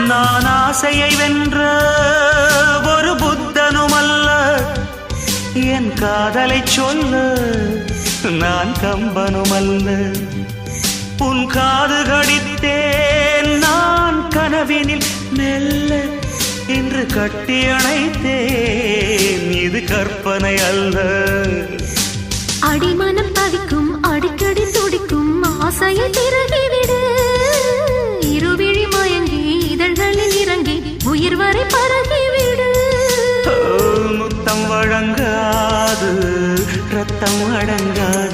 நான் ஆசையை வென்ற ஒரு புத்தனுமல்ல, என் காதலை சொல்ல நான் கம்பனுமல்ல. உன் காது கடித்தேன் நான் கனவினில் மெல்ல, இன்று கட்டி அணைத்தேன் இது கற்பனை அல்ல. அடிமனம் தவிக்கும் அடிக்கடி துடிக்கும் ஆசையை திறகிவிடு, இருவிழி மயங்கி இதழ்களில் இறங்கி உயிர் வரை பரகிவிடு. முத்தம் வழங்காது ரத்தம் அடங்காது.